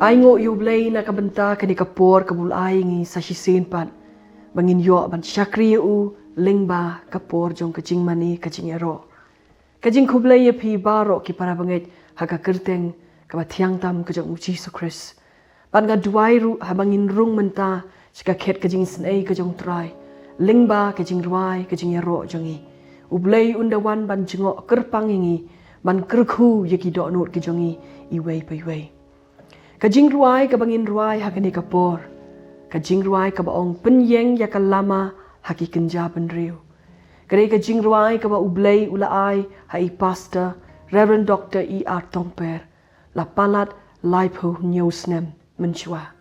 Ai ngo yu blay na kabenta kani kapor kabul ai ngi sa shisin pat. Bangin yo ban syakri u lingba kapor jong kajing mani kajing ero. Kajing kublay ya pi baro ki para banget haga kerteng kaba tiang tam kajong Jesus Christ. Ban ga duai ru habangin rung menta sika khet kajing snei kajong try. Lingba kajing ruai kajing ero jongi. Ublay undawan ban jingo kerpang ingi ban kerku yaki do not kajongi iway pa iway. Kajing ruai kabangin ruai hakani kapor. Kajing ruai kabaong Pynieng yaka Lama haki Kynja Bynriew. Kare kajing ruai kaba ublay ulaai hai pastor Reverend Dr. E.R. Tomper la palat laipo nyosnem menchua.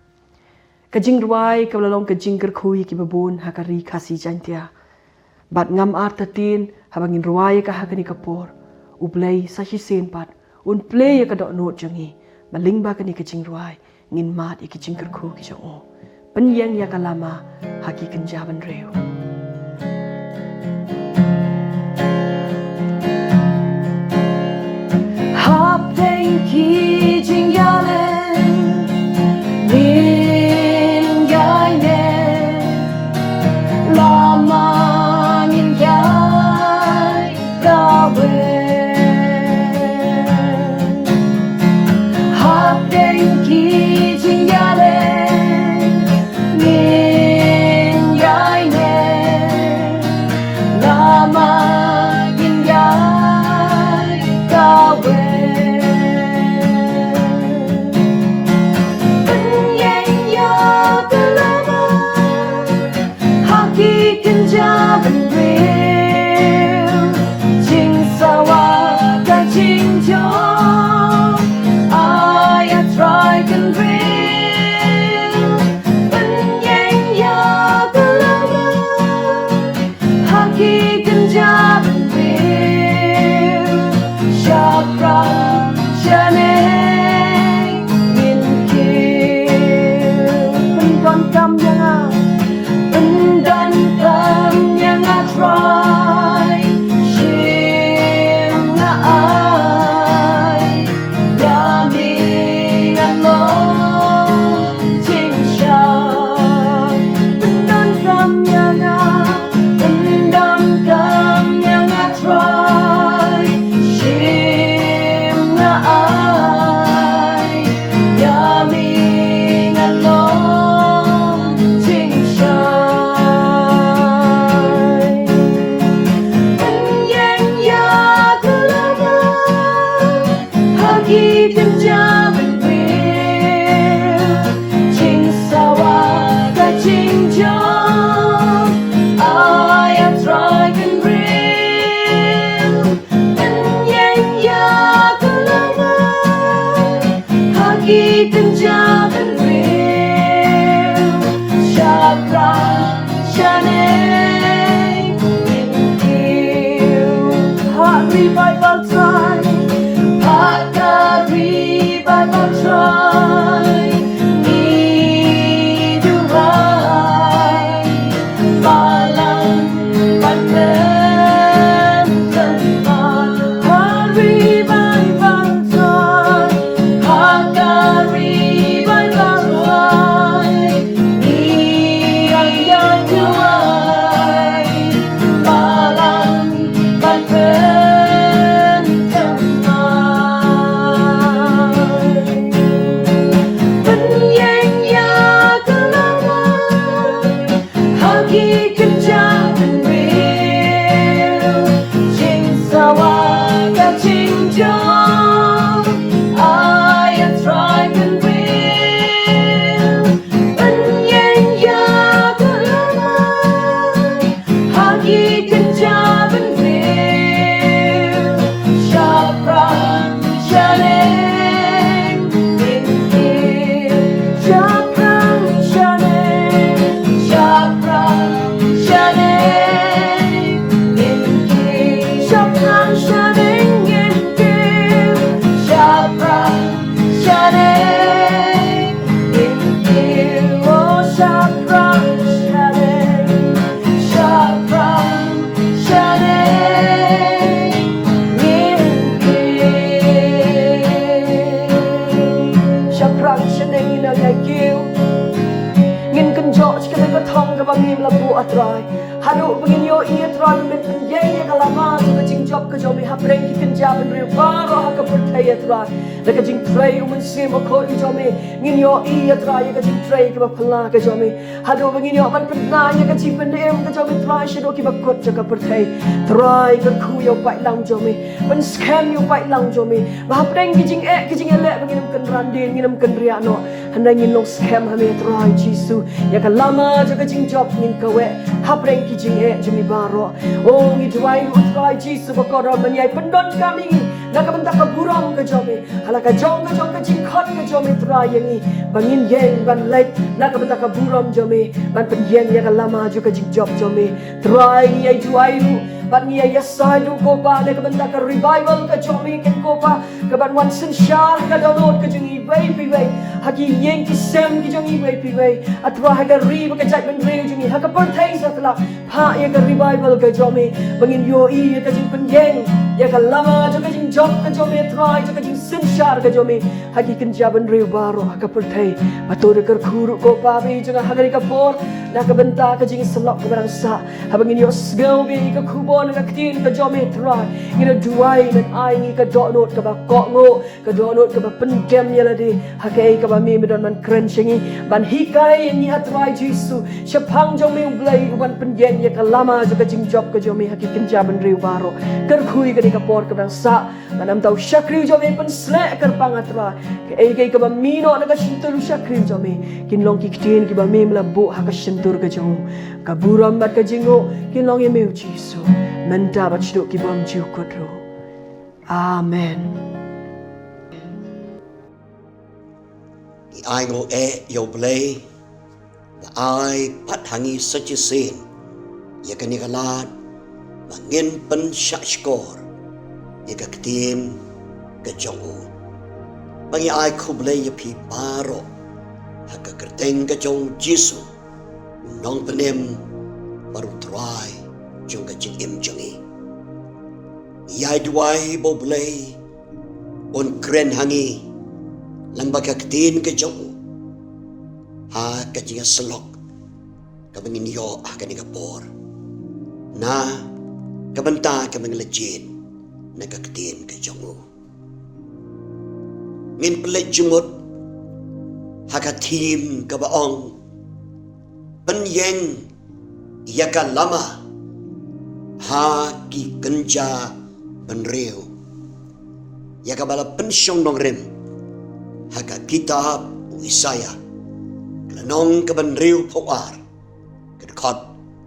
Kajing ruai kabalalong kajing kerkui ki babun hakari kasi jantia. Bat ngam artatin habangin ruai ka hakani kapor. Ublay sa hisin pat un play ka dok not jangi malingba kani kajing ruai ngin mat ikijing kerku ki jong o. Pynieng yaka Lama haki Kynja Bynriew. Hop deng ki jing yalen min gai ne Lama ngin gai gawe hop deng ki jing yalen Kynja Bynriew, jing sawa ka jing jo, I try can real. Pynieng ya ka Lama, haki Kynja Bynriew, shakra shaneng min kill, penton kam yang try shim na ai yaming along jing sha pendon kam yang try shim na ai yaming along jing sha. Kynja Bynriew, jing sawa ka jing jo, I try can real. Pynieng ya ka Lama, haki Kynja Bynriew, shakra shaneng min kill, heart revival time. Try, need to ride, balang pandan tanpa hari revival time, hari revival time, yang tuai, balang pandan atrai. Hadu bangin yo iya trai men Pynieng ya kalama juga jing job ke jomi hapreng ki Kynja Bynriew baro haka percaya trai. Laka jing trai sim ko i jomi ngin yo iya trai ka jing trai ki bapala ka jomi. Hadu bangin yo man pena ya ka jing pendem ka jomi trai shado ki bakot jaka percaya. Trai ka ku yo pai lang jomi. Ban scam yo pai lang jomi. Bahapreng ki jing elek bangin kan randin nginam kan riano. Handai ngin long scam hame trai jisu ya kalama juga jing job ngin kawe hapreng ki jing jemi baro. Oh ngi tuai lu trai jisu bakora menyai pendon kami nak bentak ka buram ka jomi halaka jong ka jing khot ka jomi trai yangi bangin yeng ban lek nak bentak ka buram jomi ban Pynieng ya kalama juga jing job jomi trai ai tuai lu ban ni ya sai du ko ba nak bentak ka revival ka jomi ken ko ba ka ban wan sin shar ka download ka jing bai haki yeng ki sem ki jong bai atwa ha ka ri ba ka jai Bynriew jing ha ka perthai sa tla pha ya ka revival ka jomi bangin yo i ya ka jing Pynieng ya ka lama juga jing job ka jomi try juga jing sin shar ka jomi haki Kynja Bynriew baro ha ka perthai batur ka khuru ko pa bi juga ha ka por na ka benta ka jing selok ka barang sa ha bangin yo sgau bi ka khubon ka ktin ka jomi try ina duai men ai ni ka download ka ba ko ngo ka download ka ba pendem ya ladi ha ka ka ba mi medon man kren shingi ban hikai ni atrai jisu shapang jomi blai ban Pynieng ya ka lama juga jing job ka jomi haki Kynja Bynriew baro ker khui ka ni ka por ka barang sa manam tau shakriu jomi pen slek ker pangatra ka ka ba mino na ka shintur shakriu jomi kinlong ki ktin ki ba mi mlabu ha ka shintur ka jong ka buram bat ka jingo kinlong ye meu jisu menta bat shdo ki bam jiu kodro amen. I go yo play the I pat hangi such a scene ya kan ikalat mangin pen shakskor ya ka ktim ka jongu bangi I kublay ya pi baro ha ka kerteng ka jong jisu nong penem baru try jong ka jing im jongi ya duai bo play on kren hangi lang bagaktin ka jong ha ka jinga selok ka bangin yo ka ni ka por na ka banta ka bang legit na ka ktin ka jong ngin play jumot ha ka team ka baong Pynieng ya ka lama ha ki Kynja Bynriew ya ka bala pensyong nong rim haka kitab Isaya klanong ka Bynriew poar kadkot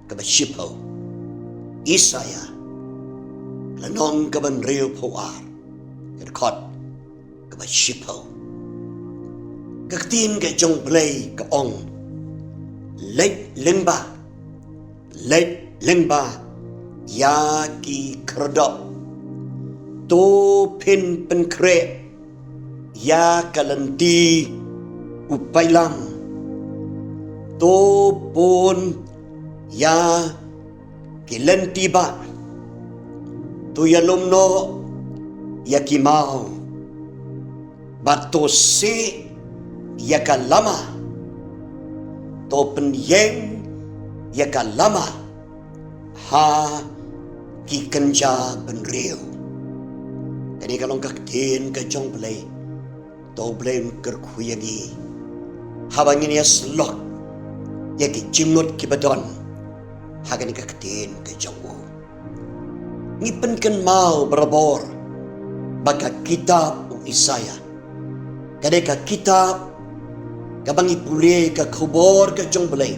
ka bashipo Isaya klanong ka Bynriew poar kadkot ka bashipo kaktin ka jong play ka ong lek lengba ya ki kredok to pin pen kre ya kalanti upailang to pon ya kilanti ba to ya lomno ya kimao bato se ya kalama to Pynieng ya kalama ha ki Kynja Bynriew kani kalong kaktin ka jong play to blame kerkuyagi habangin ya slot ya ki jimut ki badon hagani kaktin ka jongwo ngipen kan mau berabor baka kitab Isaya kadeka kitab kabangi pule ka khobor ka jong blay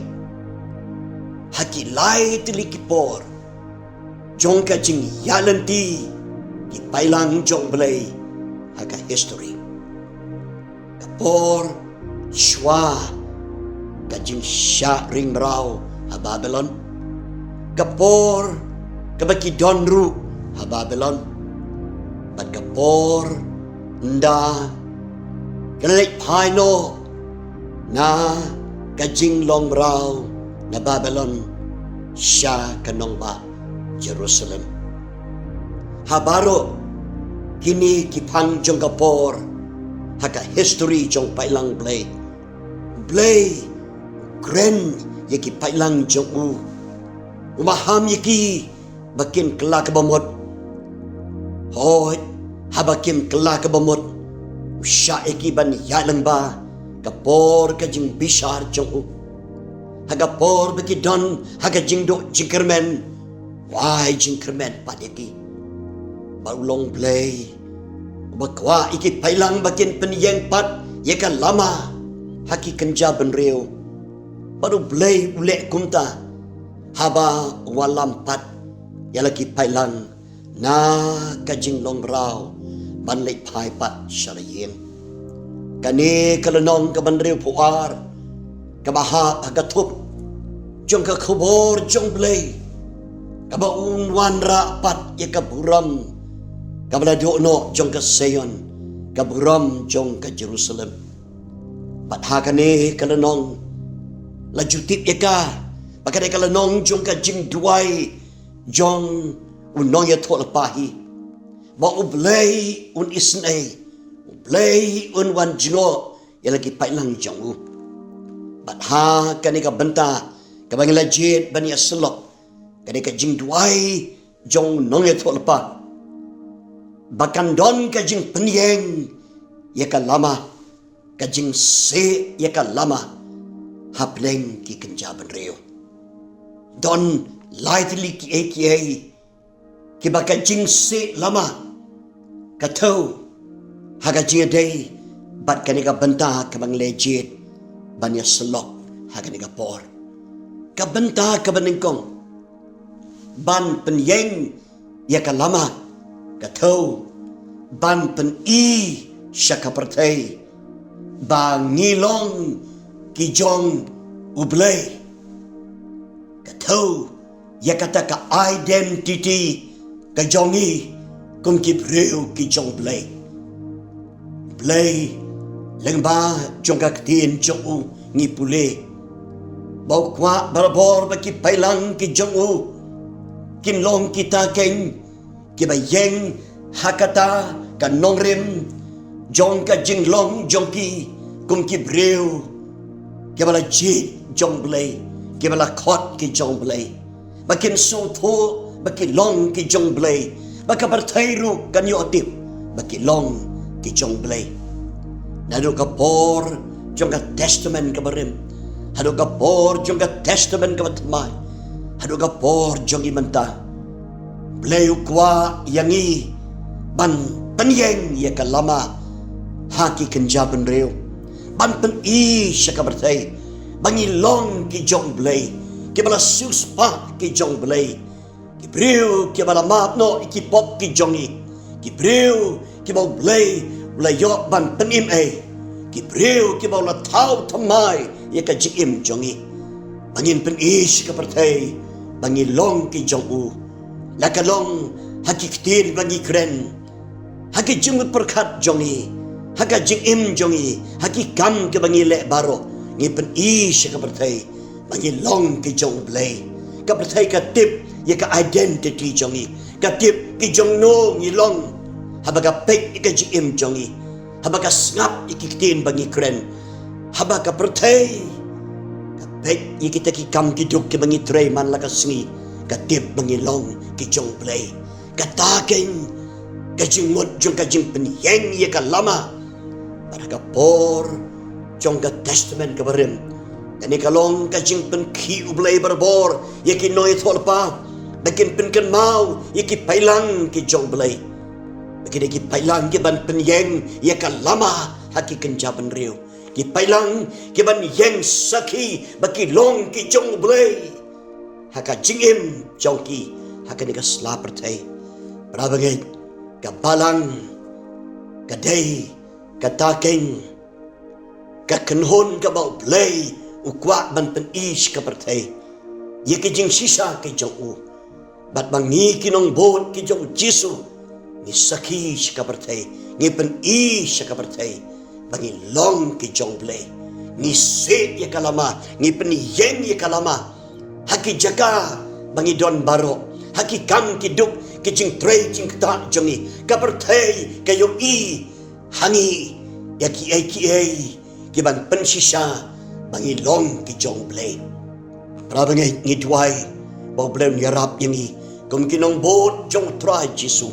haki lai tiliki por jong ka jing yalanti ki pailang jong blay haka history kapor shwa kajing sha ring rao ha Babylon kapor kabaki donru ha Babylon bat kapor nda kalek paino na kajing long rao na Babylon sha kanong ba Jerusalem habaro kini kipang jong kapor haka history jong pailang blay gren yaki pailang jong u umaham yaki bakin kelak kebamut hoi habakim kelak kebamut usya yaki ban yalang ba kapor kajing bishar jong hagapor baki don hagajing do jingkermen wai jingkermen padeki baulong play bakwa iki pailang bakin Pynieng pat yaka lama haki Kynja Bynriew baru play ule kumta haba walam pat yalaki pailang na kajing long rau ban lei pai pat syarayin kani kalenong ka Bynriew puar kabaha agatup jong ka khobor jong play kabaun wanra pat yaka buram kabala dono jong ka Sion kaburam jong ka Jerusalem pat hakane kalenong lajutip yaka pakade kalenong jong ka jing duai jong unong ya thol pahi ba ublay un isnay ublay un wan jingo yalagi pailang jong bat ha kani ka benta kabang lajit bani aslok kani ka jing duai jong nong ya thol pa bakan don ka jing Pynieng yaka lama ka jing se yaka lama hapleng ki Kynja Bynriew don lightly ki baka jing se lama ka thau haga jing day bat kani ka benta ka bang legit banya selok haga ni ka por ka benta ka baningkong ban Pynieng yaka lama ka thau ban pen i syaka pertai ba ngilong ki jong ublay ka thau yakata ka identity ka jongi kum ki Bynriew ki jong blay leng ba jong ka tin jong u ngi pule bau kwa barabor ba ki pailang ki jong u kin long kita keng ki ba yeng hakata ka nongrim jong ka jinglong jong ki kum ki Bynriew ki bala jit jong blay ki bala khot ki jong blay bakin so tho baki long ki jong blay baka partai ru kan yo tip baki long ki jong blay nado ka por jong ka testament ka barim hado ka por jong ka testament ka batmai hado ka por jong imanta blay ukwa yangi ban Pynieng yaka lama haki Kynja Bynriew ban pen i syaka bertai bangi long ki jong blay ki bala sus pa ki jong blay ki Bynriew ki bala map no ki pop ki jongi ki Bynriew ki bala blay bala yo ban pen im ki Bynriew ki bala tau tamai yaka jim jongi bangin pen i syaka bertai bangi long ki jong u laka long haki ktir bangi kren haki jumut perkat jongi haka jing im jongi haki kam ke bangi lek baro ngi pen i syaka bertai bangi long ki jong blay ka bertai ka tip ya ka identity jongi ka tip ki jong no ngi long habaga pek ka jing im jongi habaga ngap ikitin bangi kren habaga bertai ka pek ikita ki kam ki duk ki bangi tray man la ka singi ka tip bangi long ki jong blay ka taking kajing mot jong kajing Pynieng ya ka lama para ka por jong ka testament ka barim kani kalong kajing pen ki ublay barbor ya ki noy tholpa bakin pen kan mau ya ki pailang ki jong blay bakin ki pailang ki ban Pynieng ya ka lama haki Kynja Bynriew ki pailang ki ban yeng saki baki long ki jong blay haka jingim jong ki haka ni ka slapertai prabangai kabalang kadai kataking kakenhon ka bau play ukwa ban pen ish ka pertai ye ki jing sisa ki jong u bat bangi kinong bot ki jong Jisu ni saki ka pertai ni pen ish ka pertai bangi long ki jong play ni se ye kalama ni pen yeng ye kalama haki jaga bangi don baro haki kam ki duk ki jing tray jing ta jongi ka pertai kayo i hangi ya ki ban pen sisa bangi long ki jong play prabangai ngidwai Bau belum yarap yang i. Kum kinong bot jong try Jesu.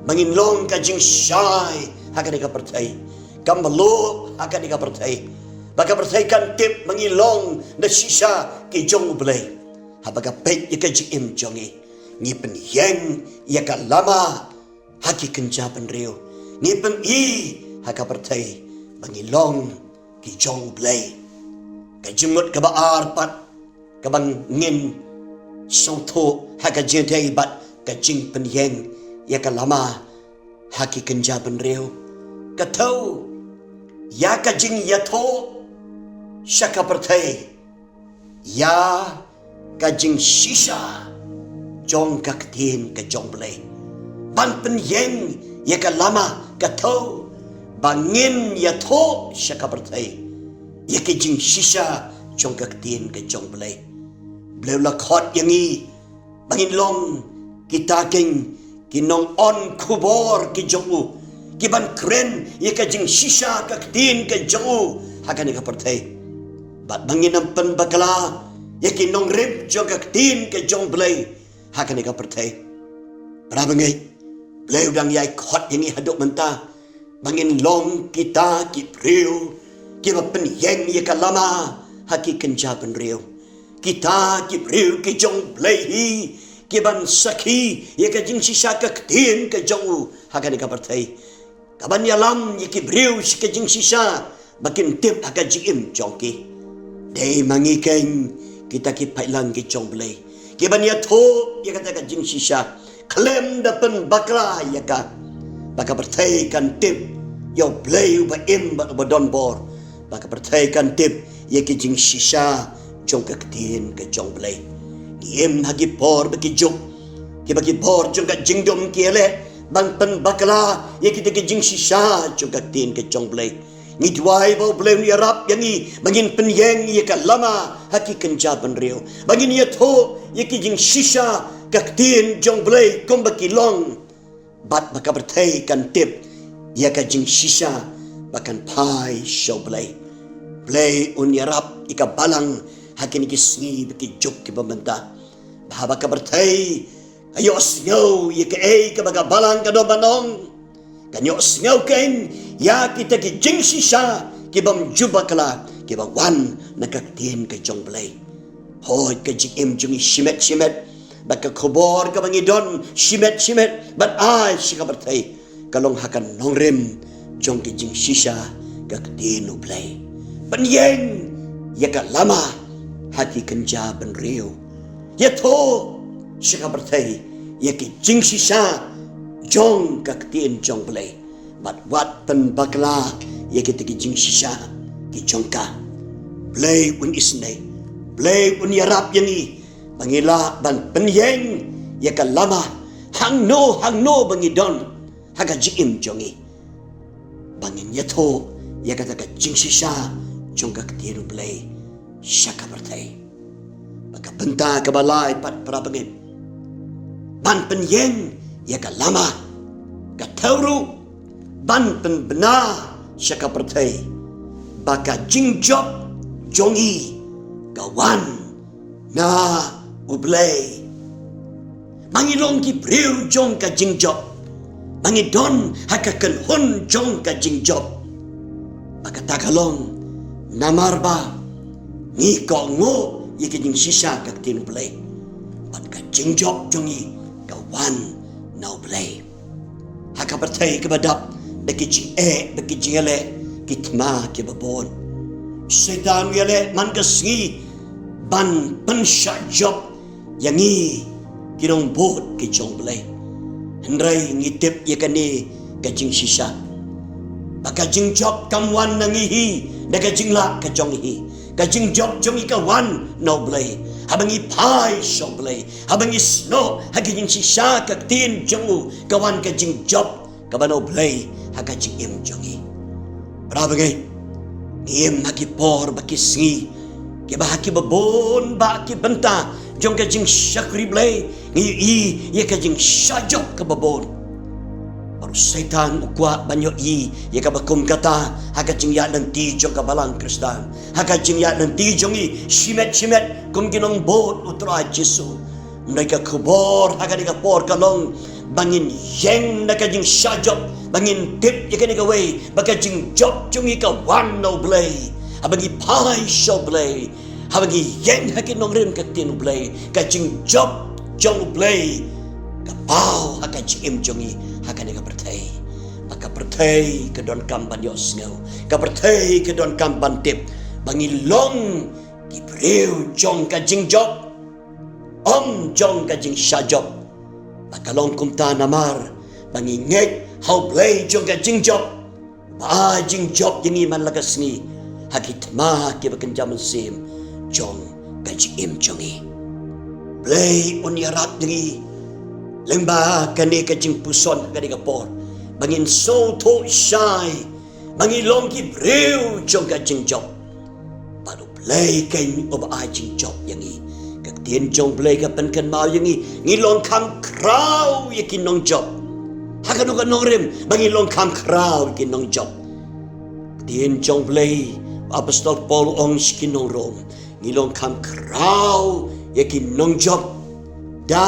Bangin long ka jing syai hakan ika pertai. Kam malu hakan ika pertai. Baka pertai kan tip mangilong na sisa ki jong ublay. Habaga pek ika jim jong i. Ni Pynieng ika Lama haki Kynja Bynriew. Ni i haka pertai mangilong ki jong ublay. Kajimut ka baar pat kabang ngin song tho haka jentai bat kajing Pynieng ika Lama haki Kynja Bynriew. Katau ya kajing ya tho syaka pertai ya kajing sisa jong kaktin ka jong blay. Ban Pynieng ya ka Lama katau bangin ya tho syaka pertai ya kajing sisa jong kaktin ka jong blay. Blay lakot yang i bangin long kita king kinong on kubor ki jong u kiban kren ya kajing sisa kaktin ka jong u hakan ka pertai. Bat bangin ang panbakala ya kinong rib jong kaktin ka jong blay hakan ika pertai. Parabangay blay udang yay kot yang ihadok menta bangin long kita ki Bynriew kiba Pynieng ya ka Lama haki Kynja Bynriew. Kita ki Bynriew ki jong blay hi kiban saki ya ka jing sisa kaktin ka jong u hakan ika pertai. Kaban yalam ya ki Bynriew si ka jing sisa bakin tip haka jim jong ki. Day mangikeng kita ki pailang ki jong blay. Kiban ya tho ya kata ka jing sisa klem dapen bakla ya ka baka pertai kan tip yo blay ba im ba don bor baka pertai kan tip ya ki jing sisa jong ka ktin ka jong blay. Im hagi por baki jok ki baki por jong ka jing dom ki ele bang pen bakla ya kita ki jing sisa jong ka ktin ka jong blay. Ni duai bau belum ni Arab yang ni bangin Pynieng ya ka Lama haki Kynja Bynriew. Bangin ya tho ya ki jing sisa kaktin jong blay kom baki long bat baka bertai kan tip ya ka jing sisa bakan pai show blay. Blay un Arab ika balang haki ni kisni baki juk ki bamenta. Bahaba ka bertai ayo asnyaw ya ka ka baga balang ka do banong. Kanyo asngaw kain ya kita ki jing sisa ki bam jubakala ki ba wan nakaktin ka jong blay. Hoy ka jing jungi shimet baka kubor ka bangidon shimet bat ay sika bertai kalong hakan nongrim jong ki jing sisa kaktin blay. Pynieng ya ka Lama hati Kynja Bynriew. Ya tho sika bertai ya ki jing sisa jong kaktin jong blay. Bat wat pen bakla ya kita ki jing sisa ki jong ka blay un isnay blay un yarap yang i bangila ban Pynieng ya ka Lama hang no bangidon haga jim jong i bangin ya tho ya kata ka jing sisa jong kaktin blay syaka bertai baka benta ka balay pat para bangin ban Pynieng ya ka Lama katauru ban pen bena syaka pertai baka jing job jongi kawan na ublay. Mangilong ki Bynriew jong ka jing job mangidon haka kenhun jong ka jing job baka tagalong namarba ni ko ngo yiki jing sisa kaktin ublay bat ka jing job jongi kawan na ublay. Haka pertai kebadap beki jing beki jing ele kitma ke babon. Setan ele man kesngi ban pensya job yang i kirong bot ke jong blay. Hendrai ngitip ya kani ka jing sisa. Baka jing job kamwan nangihi daga jing la ka jong hi. Ka jing job jong i kawan no blay. Habang ipay siyong blay. Habang isno hagi jing sisa kaktin jong kawan ka jing job kabano blay haga jing im jongi. Parabagay ngiem hagi por bakisngi kiba haki babon ba ki benta jong ka jing syakri blay ngi ya ka jing syajok ka babon. Baru setan ukwa banyo ya ka bakum kata haga jing ya nanti jong ka balang Kristan haga jing ya nanti jongi shimet kum ginong bot utra Jesu mereka kubor hakan ika por kalong bangin yang na kajing syajop bangin tip ya kan ika way bakajing job jung ika wan no blay abangi pai show blay abangi yang hakin nong rim kaktin blay kajing job jong blay kapau hakajing im jongi hakan ika pertai maka pertai ke don kamban yos ngau ka pertai ke don kamban tip bangi long Bynriew jong kajing job om jong kajing syajop bakalong kumta namar bangi ngek how play jong kajing job ba jing job yengi man lagas ni hakit ma ke bakenjam sim jong kajing im jongi play uniarat diri lemba kani kajing puson kani kapor bangin so to shy bangi long Bynriew jong kajing job baru play kain ob ajing job yengi Tien jong blay ka penkan mau yangi ngilong kam kraw yakin nong job hakan uga nong rim bangi long kam kraw yakin nong job tien jong blay apostol Paul ong skin nong rom ngilong kam kraw yakin nong job da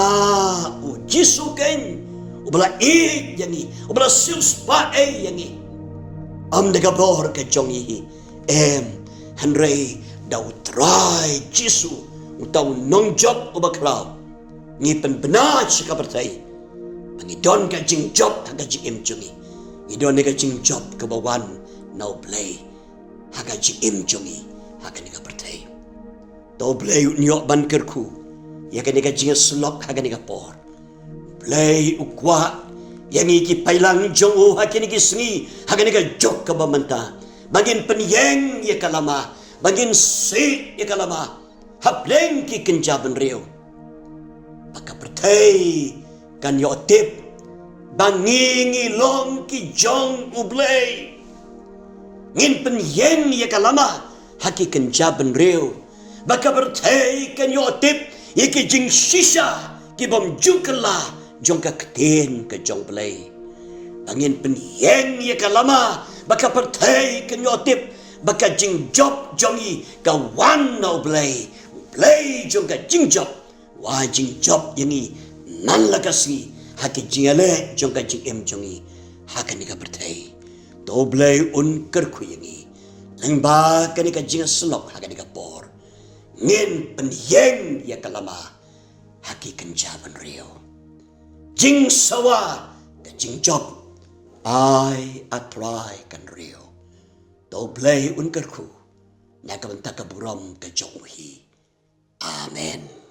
u jisu ken ubala yangi ubala sil spa yangi am daga bor ka jong yi henry dau try jisu utaw nong job uba kraw ngi benar sika pertai bangi don ka jing job haga jing im jungi ngi don ka jing job ka bawan now play haga jing im jungi haga ni ka pertai to play nyok ban kerku ya ka ni ka jing slok haga ni ka por play ukwa yang iki pailang jong u haga ni ki sngi haga ni ka jok ka bamanta bangin Pynieng ya ka Lama bangin si ya ka Lama Hapleng ki Kynja Bynriew baka pertai kan yo tip bangingi long ki jong ublay ngin Pynieng ya ka Lama haki Kynja Bynriew baka pertai kan yo tip iki jing shisha ki bom jukla jong ka kten ka jong blay bangin Pynieng ya ka Lama baka pertai kan yo tip baka jing job jongi ka wan no blay play jong ka jing job wa jing job yangi nan lakasi haki jingale jong ka jing em jongi hakan ni ka pertai to play un kerku yangi lengba kan ni ka jing slok hakan ni ka por ngin Pynieng ya ka Lama haki Kynja Bynriew jing sawa ka jing job I try kan rio to play un kerku na ka banta ka buram ka jong hi Amen.